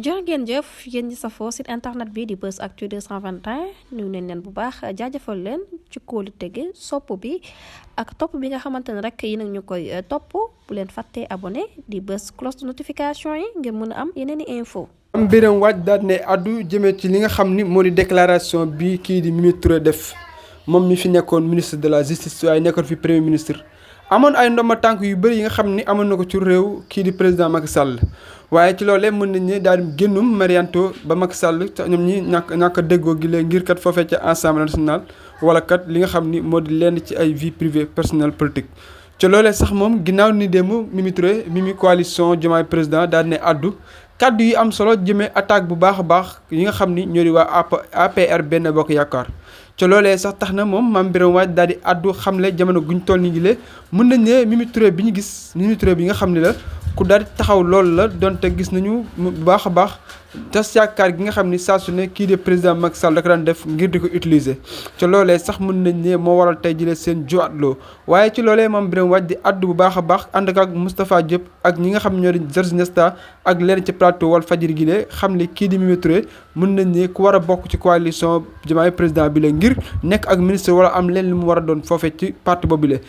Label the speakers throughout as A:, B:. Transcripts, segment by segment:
A: jërë ngeen jëf yéen ñi safoo site internet bi di Buzz Actu 221 ñu neen leen bu baax jaajëfal leen ci kóolu tege sopp bi ak topp bi nga xamante ne rek yi nag ñu koy topp bu leen fàttee abonné di bës cloche de notification yi ngir mën a am yeneen i info
B: am Birame Wathie daal ne addu jëmee ci li nga xam ni moo di déclaration bi kii di Mimi Touré def moom mi fi nekkoon ministre de la justice waaye nekkoon fi premier ministre amoon ay ndomba tànk yu bëri yi nga xam ni amoon na ko ci réew kii di président Macky Sall waaye ci loolee mën nañ ne daal di génnum marianto ba Macky Sall ñoom ñi ñàkk a déggoo gi lee ngir kat foofee ca Assemblée nationale wala kat li nga xam ni moo di lenn ci ay vie privée personnelle politique. ci loolee sax moom ginnaaw ni démb Mimi Touré Mimi coalition Diomaye président daal di ne addu kaddu yi am solo jëmee attaque bu baax a baax yi nga xam ni ñoo di waa APR Benno Bokk Yaakaar. ca loolee sax tax na moom Mame Birame Wathie daal di addu xamle jamono guñ toll nii le mën nañ ne Mimi Touré bi ñu gis Mimi Touré bi nga xam ne la ku daal di taxaw loolu la donte gis nañu bu baax a baax tas yaakaar gi nga xam ni saa su ne kii de président Macky Sall da ko daan def ngir di ko utiliser. ca loolee sax mën nañ ne moo waral tey jëlee seen joatloo waaye ci loolee Mame Birame Wathie di addu bu baax a baax ànd ak Moustapha Diop ak ñi nga xam ne ñoo di Georges Nesta ak leen ci plateau Walfadjri gi le xam ne kii di Mimi Touré mën nañ ne ku war a bokk ci coalition Diomaye président bi la ngir nekk ak ministre wala am leen li mu war a doon foofee ci parti boobu le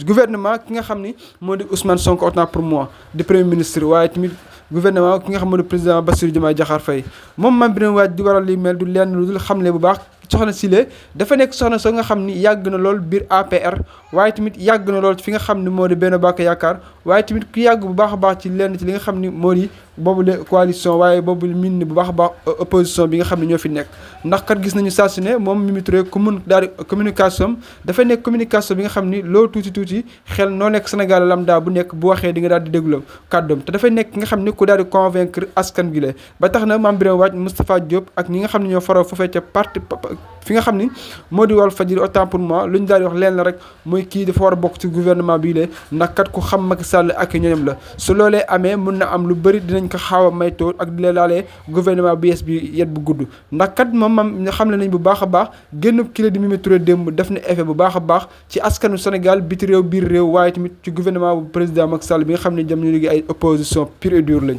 B: gouvernement ki nga xam ni moo di Ousmane Sonko autant pour moi di premier ministre waaye tamit gouvernement ki nga xam moo di président Bassirou Diomaye Diakhar Faye moom Mame Birame Wathie di waral li mel du lenn lu dul xamle bu baax soxna Sile dafa nekk soxna soo nga xam ni yàgg na lool biir APR waaye tamit yàgg na lool fi nga xam ni moo di Benno Bokk Yaakaar waaye tamit ku yàgg bu baax a baax ci lenn ci li nga xam ni moo di boobu la coalition waaye boobu min ni bu baax a baax opposition bi nga xam ne ñoo fi nekk ndax kat gis nañu saa su ne moom Mimi Touré daal di communication dafay nekk communication bi nga xam ni loo tuuti xel noo nekk Sénégal lambda bu nekk bu waxee di nga daal di déglu kàddoom te dafay nekk ki nga xam ni ku daal di convaincre askan gi la ba tax na Mame Birame Wathie Moustapha Diop ak ñi nga xam ne ñoo faroo foofee ca parti fi nga xam ni moo di Walfadjri autant pour moi lu ñu daal di wax leen la rek mooy kii dafa war a bokk ci gouvernement bii la ndax kat ku xam Macky Sall ak ñoñam la su loolee amee mën na am lu bëri dinañ ko xaaw a maytoo ak di la laalee gouvernement bu yees bi yet bu gudd ndax kat moom xam ne nañ bu baax a baax génn kii di Mimi Touré démb def na effet bu baax a baax ci askanu Sénégal biti réew biir réew waaye tamit ci gouvernement bu président Macky Sall bi nga xam ne jam ñu liggéey ay opposition pure et dure lañ